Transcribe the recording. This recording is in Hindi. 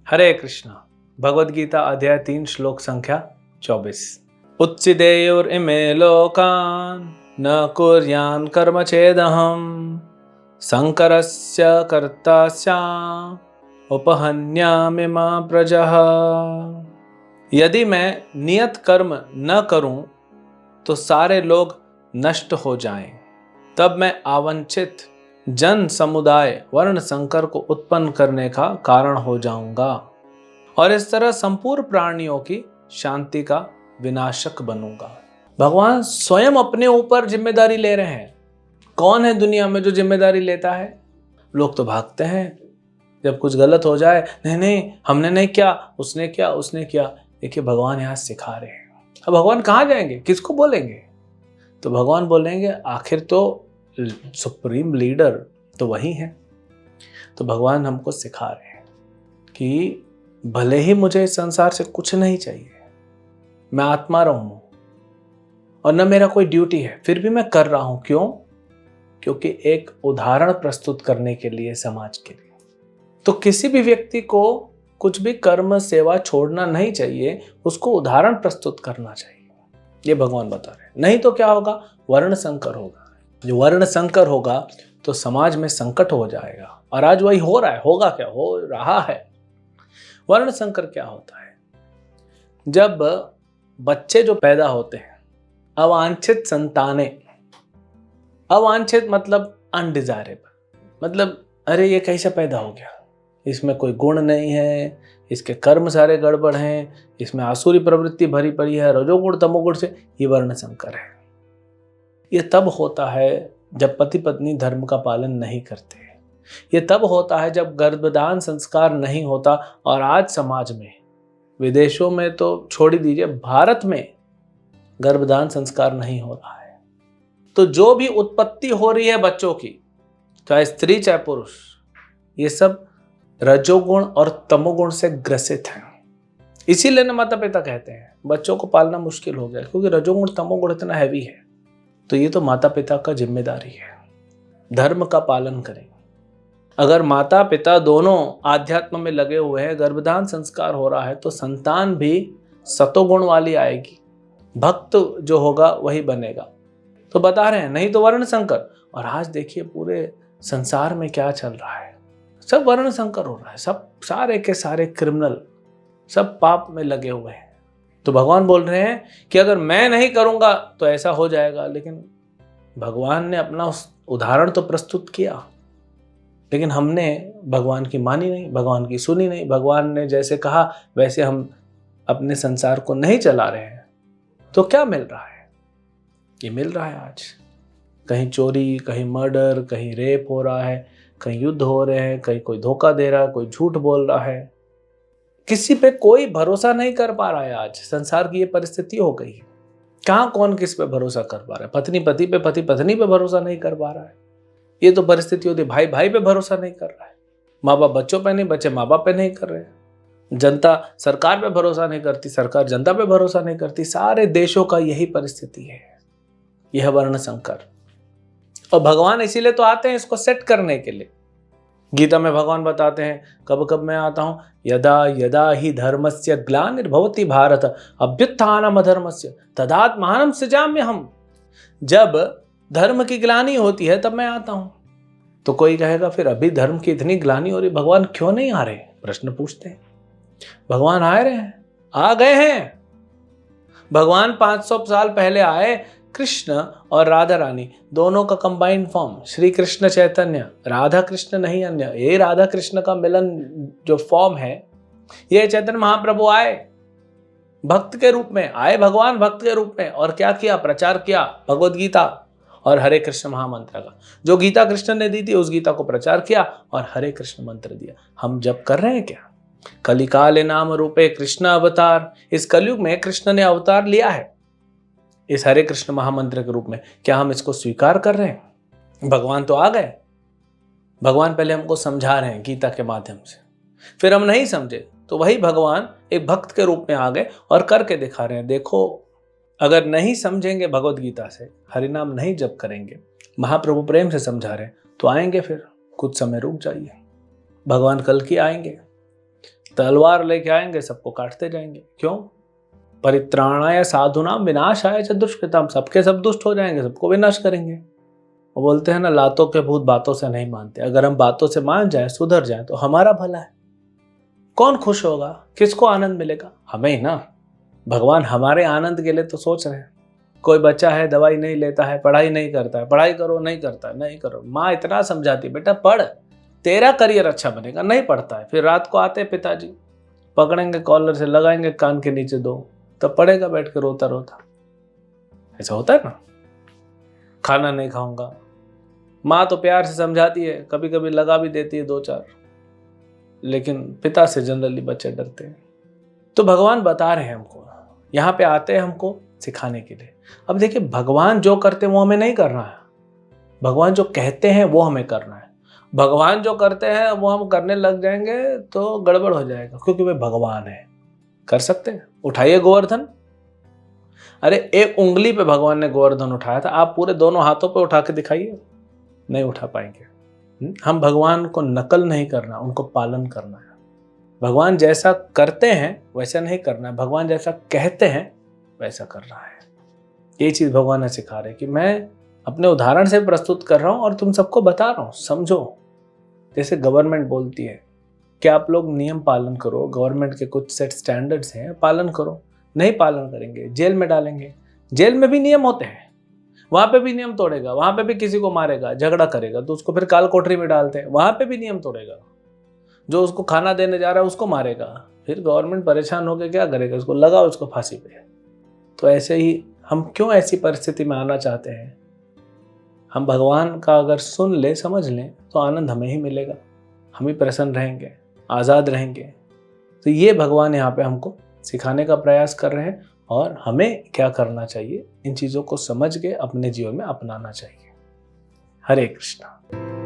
हरे कृष्णा। भगवद गीता अध्याय 3 श्लोक संख्या 24। उत्सिदेयुरिमे लोकान् न कुर्यान् कर्म चेदहम् शंकरस्य कर्ता स्याम् उपहन्यामि मा प्रजः। यदि मैं नियत कर्म न करूं तो सारे लोग नष्ट हो जाएं, तब मैं अवांछित जन समुदाय वर्ण संकर को उत्पन्न करने का कारण हो जाऊंगा और इस तरह संपूर्ण प्राणियों की शांति का विनाशक बनूंगा। भगवान स्वयं अपने ऊपर जिम्मेदारी ले रहे हैं। कौन है दुनिया में जो जिम्मेदारी लेता है? लोग तो भागते हैं जब कुछ गलत हो जाए, नहीं नहीं हमने नहीं किया, उसने किया। देखिए भगवान यहाँ सिखा रहे हैं। अब भगवान कहाँ जाएंगे, किसको बोलेंगे? तो भगवान बोलेंगे आखिर तो सुप्रीम लीडर तो वही है। तो भगवान हमको सिखा रहे हैं कि भले ही मुझे इस संसार से कुछ नहीं चाहिए, मैं आत्मा रहूं और न मेरा कोई ड्यूटी है, फिर भी मैं कर रहा हूं। क्यों? क्योंकि एक उदाहरण प्रस्तुत करने के लिए, समाज के लिए। तो किसी भी व्यक्ति को कुछ भी कर्म सेवा छोड़ना नहीं चाहिए, उसको उदाहरण प्रस्तुत करना चाहिए, ये भगवान बता रहे हैं। नहीं तो क्या होगा? वर्ण संकर होगा। जो वर्ण संकर होगा तो समाज में संकट हो जाएगा, और आज वही हो रहा है। होगा क्या? हो रहा है। वर्ण संकर क्या होता है? जब बच्चे जो पैदा होते हैं, अवांछित संतानें, अवांछित मतलब अनडिजायरेबल, मतलब अरे ये कैसा पैदा हो गया, इसमें कोई गुण नहीं है, इसके कर्म सारे गड़बड़ हैं, इसमें आसुरी प्रवृत्ति भरी पड़ी है, रजोगुण तमोगुण से, ये वर्ण संकर है। ये तब होता है जब पति पत्नी धर्म का पालन नहीं करते। ये तब होता है जब गर्भदान संस्कार नहीं होता। और आज समाज में, विदेशों में तो छोड़ ही दीजिए, भारत में गर्भदान संस्कार नहीं हो रहा है। तो जो भी उत्पत्ति हो रही है बच्चों की, चाहे स्त्री चाहे पुरुष, ये सब रजोगुण और तमोगुण से ग्रसित हैं। इसीलिए ना माता पिता कहते हैं बच्चों को पालना मुश्किल हो गया, क्योंकि रजोगुण तमोगुण इतना हैवी है। तो ये तो माता पिता का जिम्मेदारी है, धर्म का पालन करें। अगर माता पिता दोनों आध्यात्म में लगे हुए हैं, गर्भधान संस्कार हो रहा है, तो संतान भी सतोगुण वाली आएगी, भक्त जो होगा वही बनेगा। तो बता रहे हैं, नहीं तो वर्ण संकर। और आज देखिए पूरे संसार में क्या चल रहा है, सब वर्ण संकर हो रहा है। सब सारे के सारे क्रिमिनल, सब पाप में लगे हुए हैं। तो भगवान बोल रहे हैं कि अगर मैं नहीं करूंगा तो ऐसा हो जाएगा। लेकिन भगवान ने अपना उस उदाहरण तो प्रस्तुत किया, लेकिन हमने भगवान की मानी नहीं, भगवान की सुनी नहीं। भगवान ने जैसे कहा वैसे हम अपने संसार को नहीं चला रहे हैं। तो क्या मिल रहा है? ये मिल रहा है आज कहीं चोरी, कहीं मर्डर, कहीं रेप हो रहा है, कहीं युद्ध हो रहे हैं, कहीं कोई धोखा दे रहा है, कोई झूठ बोल रहा है। किसी पे कोई भरोसा नहीं कर पा रहा है। आज संसार की ये परिस्थिति हो गई है। कहाँ कौन किस पे भरोसा कर पा रहा है? पत्नी पति पे, पति पत्नी पे भरोसा नहीं कर पा रहा है। ये तो परिस्थिति होती है। भाई भाई पे भरोसा नहीं कर रहा है, माँ बाप बच्चों पे नहीं, बच्चे माँ बाप पे नहीं कर रहे, जनता सरकार पे भरोसा नहीं करती, सरकार जनता पे भरोसा नहीं करती। सारे देशों का यही परिस्थिति है, यह वर्ण संकर। और भगवान इसीलिए तो आते हैं इसको सेट करने के लिए। गीता में भगवान बताते हैं, कब कब मैं आता हूं, यदा यदा ही धर्मस्य ग्लानिर्भवति भारत अभ्युत्थानम अधर्मस्य तदात्मानं सृजाम्यहम्। जब धर्म की ग्लानि होती है तब मैं आता हूं। तो कोई कहेगा फिर अभी धर्म की इतनी ग्लानि हो रही, भगवान क्यों नहीं आ रहे? प्रश्न पूछते हैं। भगवान आ रहे हैं, आ गए हैं। भगवान 500 साल पहले आए। कृष्ण और राधा रानी दोनों का कंबाइंड फॉर्म, श्री कृष्ण चैतन्य, राधा कृष्ण नहीं अन्य। ये राधा कृष्ण का मिलन जो फॉर्म है, ये चैतन्य महाप्रभु आए, भक्त के रूप में आए। भगवान भक्त के रूप में, और क्या किया? प्रचार किया भगवद गीता और हरे कृष्ण महामंत्र का। जो गीता कृष्ण ने दी थी उस गीता को प्रचार किया और हरे कृष्ण मंत्र दिया। हम जब कर रहे हैं क्या? कलिकाले नाम रूपे कृष्ण अवतार। इस कलयुग में कृष्ण ने अवतार लिया है इस हरे कृष्ण महामंत्र के रूप में। क्या हम इसको स्वीकार कर रहे हैं? भगवान तो आ गए। भगवान पहले हमको समझा रहे हैं गीता के माध्यम से, फिर हम नहीं समझे तो वही भगवान एक भक्त के रूप में आ गए और करके दिखा रहे हैं। देखो, अगर नहीं समझेंगे भगवद गीता से, हरिनाम नहीं जप करेंगे, महाप्रभु प्रेम से समझा रहे हैं, तो आएंगे फिर। कुछ समय रुक जाइए, भगवान कल की आएंगे। तलवार लेके आएंगे, सबको काटते जाएंगे। क्यों? परित्राणाय साधुनाम विनाशाय च दुष्कृताम, सबके सब दुष्ट हो जाएंगे, सबको विनाश करेंगे। वो बोलते हैं ना, लातों के भूत बातों से नहीं मानते। अगर हम बातों से मान जाए, सुधर जाए, तो हमारा भला है। कौन खुश होगा? किसको आनंद मिलेगा? हमें ही ना। भगवान हमारे आनंद के लिए तो सोच रहे हैं। कोई बच्चा है, दवाई नहीं लेता है, पढ़ाई नहीं करता है, पढ़ाई करो, नहीं करता है, नहीं करो। माँ इतना समझाती, बेटा पढ़, तेरा करियर अच्छा बनेगा। नहीं पढ़ता है, फिर रात को आते हैं पिताजी, पकड़ेंगे कॉलर से, लगाएंगे कान के नीचे दो, तब पड़ेगा बैठ के रोता रोता। ऐसा होता है ना। खाना नहीं खाऊंगा, माँ तो प्यार से समझाती है, कभी कभी लगा भी देती है 2-4, लेकिन पिता से जनरली बच्चे डरते हैं। तो भगवान बता रहे हैं हमको, यहाँ पे आते हैं हमको सिखाने के लिए। अब देखिए, भगवान जो करते हैं वो हमें नहीं करना है, भगवान जो कहते हैं वो हमें करना है। भगवान जो करते हैं वो हम करने लग जाएंगे तो गड़बड़ हो जाएगा, क्योंकि वे भगवान है। कर सकते हैं, उठाइए गोवर्धन। अरे एक उंगली पे भगवान ने गोवर्धन उठाया था, आप पूरे दोनों हाथों पे उठा के दिखाइए, नहीं उठा पाएंगे। हम भगवान को नकल नहीं करना, उनको पालन करना है। भगवान जैसा करते हैं वैसा नहीं करना है, भगवान जैसा कहते हैं वैसा करना है। ये चीज भगवान ने सिखा रहे कि मैं अपने उदाहरण से प्रस्तुत कर रहा हूं और तुम सबको बता रहा हूं, समझो। जैसे गवर्नमेंट बोलती है कि आप लोग नियम पालन करो, गवर्नमेंट के कुछ सेट स्टैंडर्ड्स हैं, पालन करो। नहीं पालन करेंगे, जेल में डालेंगे। जेल में भी नियम होते हैं, वहां पे भी नियम तोड़ेगा, वहां पे भी किसी को मारेगा, झगड़ा करेगा तो उसको फिर काल कोठरी में डालते हैं, वहां पे भी नियम तोड़ेगा। जो उसको खाना देने जा रहा है उसको मारेगा, फिर गवर्नमेंट परेशान होकर क्या करेगा? उसको लगाओ, उसको फांसी पे। तो ऐसे ही हम क्यों ऐसी परिस्थिति में आना चाहते हैं? हम भगवान का अगर सुन ले, समझ लें, तो आनंद हमें ही मिलेगा, हम ही प्रसन्न रहेंगे, आज़ाद रहेंगे। तो ये भगवान यहाँ पे हमको सिखाने का प्रयास कर रहे हैं, और हमें क्या करना चाहिए, इन चीज़ों को समझ के अपने जीवन में अपनाना चाहिए। हरे कृष्णा।